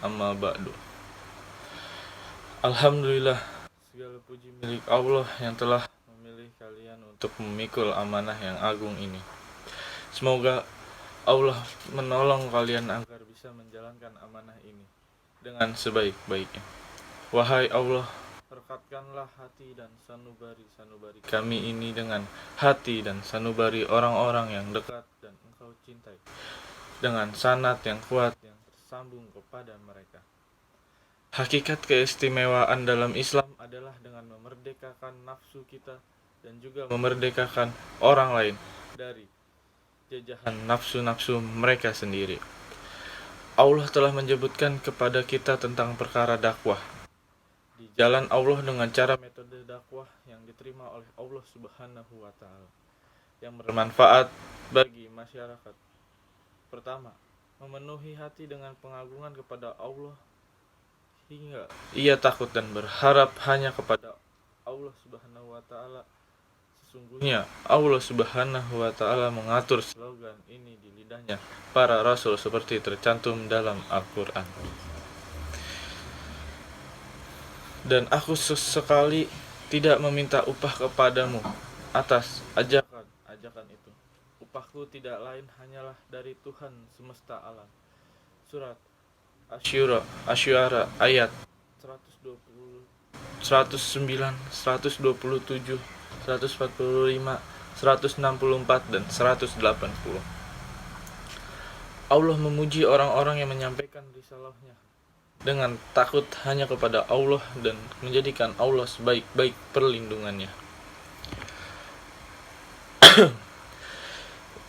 Amma ba'du. Alhamdulillah, segala puji milik Allah yang telah memilih kalian untuk memikul amanah yang agung ini. Semoga Allah menolong kalian agar bisa menjalankan amanah ini dengan sebaik-baiknya. Wahai Allah, rekatkanlah hati dan sanubari kami ini dengan hati dan sanubari orang-orang yang dekat dan Engkau cintai, dengan sanad yang kuat yang tersambung kepada mereka. Hakikat keistimewaan dalam Islam adalah dengan memerdekakan nafsu kita dan juga memerdekakan orang lain dari jajahan nafsu-nafsu mereka sendiri. Allah telah menyebutkan kepada kita tentang perkara dakwah di jalan Allah dengan cara metode dakwah yang diterima oleh Allah Subhanahu wa taala yang bermanfaat bagi masyarakat. Pertama, memenuhi hati dengan pengagungan kepada Allah hingga ia takut dan berharap hanya kepada Allah Subhanahu wa taala. Sesungguhnya Allah Subhanahu wa taala mengatur slogan ini di lidahnya para rasul seperti tercantum dalam Al-Qur'an. Dan aku sesekali tidak meminta upah kepadamu atas ajakan itu. Upahku tidak lain hanyalah dari Tuhan semesta alam. Surat Asy-Syu'ara ayat 120, 109, 127, 145, 164 dan 180. Allah memuji orang-orang yang menyampaikan risalahnya dengan takut hanya kepada Allah dan menjadikan Allah sebaik-baik perlindungannya,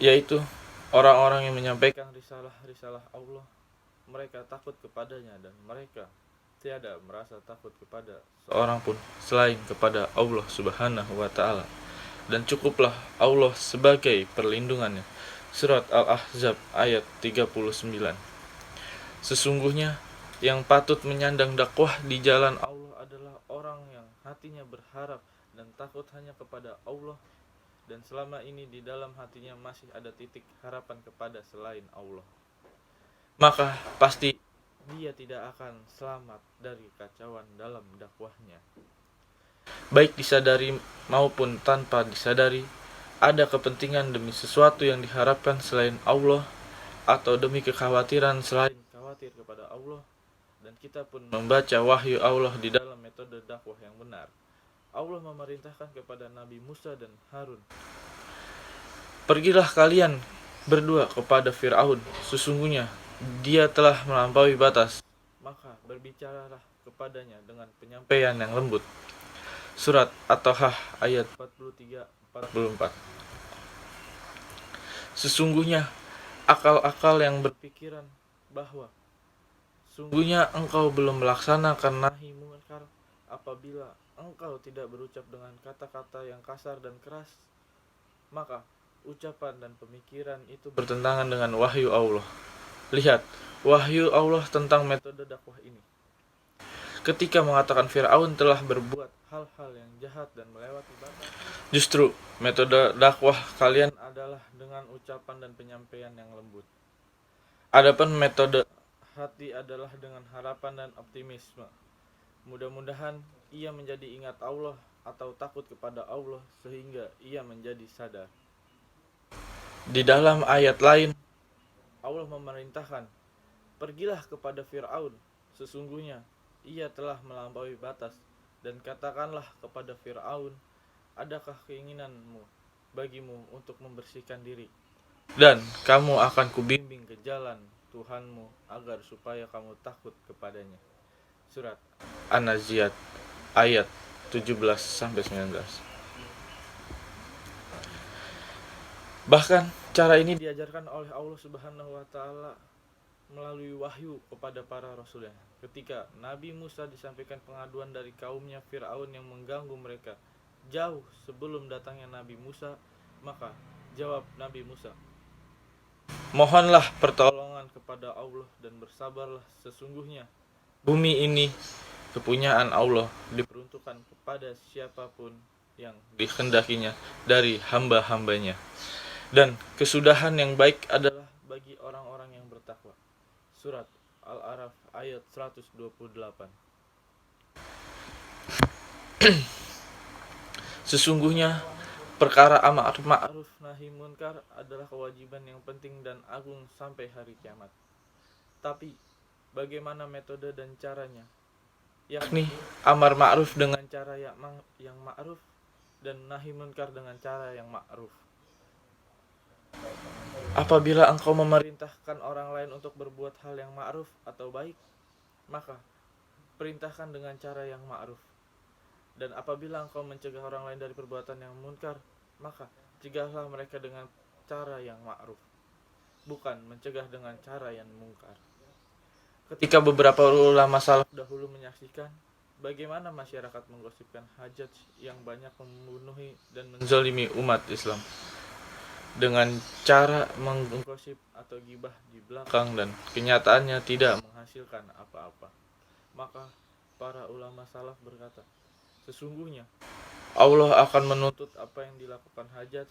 yaitu orang-orang yang menyampaikan risalah Allah. Mereka takut kepadanya dan mereka tiada merasa takut kepada seorang pun selain kepada Allah Subhanahu wa taala, dan cukuplah Allah sebagai perlindungannya. Surat Al-Ahzab ayat 39. Sesungguhnya yang patut menyandang dakwah di jalan Allah adalah orang yang hatinya berharap dan takut hanya kepada Allah, dan selama ini di dalam hatinya masih ada titik harapan kepada selain Allah, maka pasti dia tidak akan selamat dari kacauan dalam dakwahnya. Baik disadari maupun tanpa disadari, ada kepentingan demi sesuatu yang diharapkan selain Allah, atau demi kekhawatiran selain khawatir kepada Allah. Dan kita pun membaca wahyu Allah di dalam metode dakwah yang benar. Allah memerintahkan kepada Nabi Musa dan Harun, pergilah kalian berdua kepada Fir'aun, sesungguhnya dia telah melampaui batas, maka berbicaralah kepadanya dengan penyampaian yang lembut. Surat At-Taha ayat 43-44. Sesungguhnya akal-akal yang berpikiran bahwa sungguhnya engkau belum melaksanakan nahi munkar apabila engkau tidak berucap dengan kata-kata yang kasar dan keras, maka ucapan dan pemikiran itu bertentangan dengan wahyu Allah. Lihat wahyu Allah tentang metode dakwah ini. Ketika mengatakan Fir'aun telah berbuat hal-hal yang jahat dan melewati batas, justru metode dakwah kalian adalah dengan ucapan dan penyampaian yang lembut. Adapun metode hati adalah dengan harapan dan optimisme. Mudah-mudahan ia menjadi ingat Allah atau takut kepada Allah sehingga ia menjadi sadar. Di dalam ayat lain Allah memerintahkan, pergilah kepada Fir'aun, sesungguhnya ia telah melampaui batas, dan katakanlah kepada Fir'aun, adakah keinginanmu bagimu untuk membersihkan diri, dan kamu akan kubimbing ke jalan Tuhanmu agar supaya kamu takut kepadanya. Surat An-Nazi'at ayat 17-19. Bahkan cara ini diajarkan oleh Allah Subhanahu wa taala melalui wahyu kepada para rasulnya. Ketika Nabi Musa disampaikan pengaduan dari kaumnya Fir'aun yang mengganggu mereka jauh sebelum datangnya Nabi Musa, maka jawab Nabi Musa, mohonlah pertolongan kepada Allah dan bersabarlah, sesungguhnya bumi ini kepunyaan Allah, diperuntukkan kepada siapapun yang dikehendakinya dari hamba-hambanya, dan kesudahan yang baik adalah bagi orang-orang yang bertakwa. Surat Al-A'raf ayat 128. Sesungguhnya perkara amar ma'ruf nahi munkar adalah kewajiban yang penting dan agung sampai hari kiamat. Tapi bagaimana metode dan caranya? Yakni amar ma'ruf dengan cara yang ma'ruf dan nahi munkar dengan cara yang ma'ruf. Apabila engkau memerintahkan orang lain untuk berbuat hal yang ma'ruf atau baik, maka perintahkan dengan cara yang ma'ruf. Dan apabila engkau mencegah orang lain dari perbuatan yang munkar, maka cegahlah mereka dengan cara yang ma'ruf, bukan mencegah dengan cara yang munkar. Ketika beberapa ulama salaf dahulu menyaksikan bagaimana masyarakat menggosipkan Hajjaj yang banyak membunuhi dan menzalimi umat Islam dengan cara menggosip atau gibah di belakang dan kenyataannya tidak menghasilkan apa-apa, maka para ulama salaf berkata, sesungguhnya Allah akan menuntut apa yang dilakukan Hajjaj,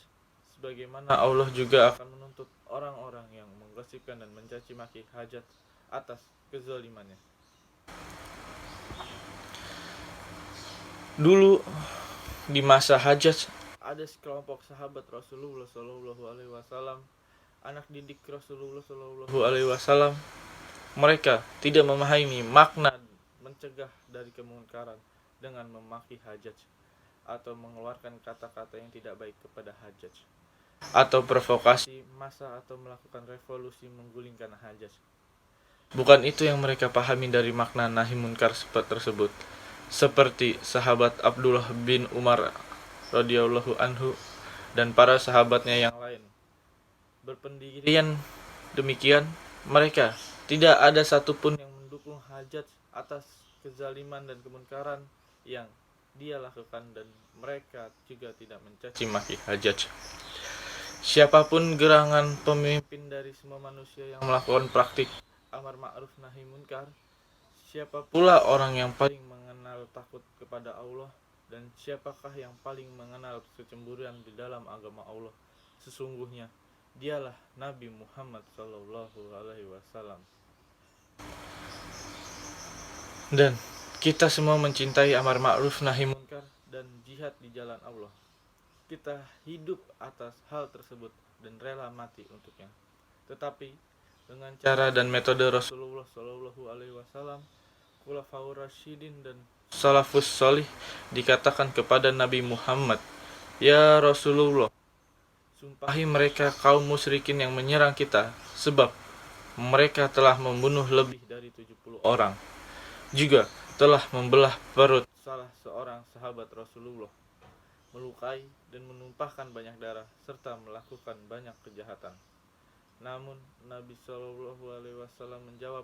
sebagaimana Allah juga akan menuntut orang-orang yang menggosipkan dan mencaci maki Hajjaj atas kezalimannya. Dulu di masa Hajjaj ada sekelompok sahabat Rasulullah Shallallahu Alaihi Wasallam, anak didik Rasulullah Shallallahu Alaihi Wasallam. Mereka tidak memahami makna mencegah dari kemungkaran dengan memaki Hajjaj atau mengeluarkan kata-kata yang tidak baik kepada Hajjaj, atau provokasi massa atau melakukan revolusi menggulingkan Hajjaj. Bukan itu yang mereka pahami dari makna nahi munkar tersebut. Seperti sahabat Abdullah bin Umar radhiyallahu anhu dan para sahabatnya yang lain berpendirian demikian, mereka tidak ada satupun yang mendukung Hajjaj atas kezaliman dan kemunkaran yang dia lakukan, dan mereka juga tidak mencaci maki Hajjaj. Siapapun gerangan pemimpin dari semua manusia yang melakukan praktik amar ma'ruf nahi munkar, siapa pula orang yang paling mengenal takut kepada Allah, dan siapakah yang paling mengenal kecemburuan di dalam agama Allah? Sesungguhnya dialah Nabi Muhammad Sallallahu Alaihi Wasallam. Dan kita semua mencintai amar ma'ruf nahi munkar dan jihad di jalan Allah. Kita hidup atas hal tersebut dan rela mati untuknya. Tetapi dengan cara dan metode Rasulullah Sallallahu Alaihi Wasallam, Khulafaur Rasyidin dan Salafus Salih, dikatakan kepada Nabi Muhammad, ya Rasulullah, sumpahi mereka kaum musyrikin yang menyerang kita, sebab mereka telah membunuh lebih dari 70 orang. Juga telah membelah perut salah seorang sahabat Rasulullah, melukai dan menumpahkan banyak darah, serta melakukan banyak kejahatan. Namun Nabi Shallallahu Alaihi Wasallam menjawab,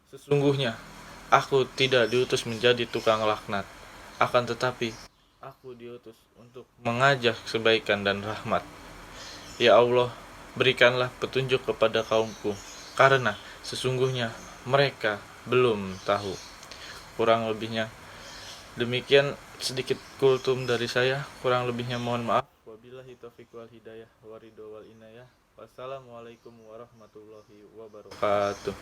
sesungguhnya aku tidak diutus menjadi tukang laknat, akan tetapi aku diutus untuk mengajak kebaikan dan rahmat. Ya Allah, berikanlah petunjuk kepada kaumku, karena sesungguhnya mereka belum tahu. Kurang lebihnya demikian sedikit kultum dari saya, kurang lebihnya mohon maaf. Wabillahi taufiq wal hidayah wa ridho wal inayah. Wassalamualaikum warahmatullahi wabarakatuh.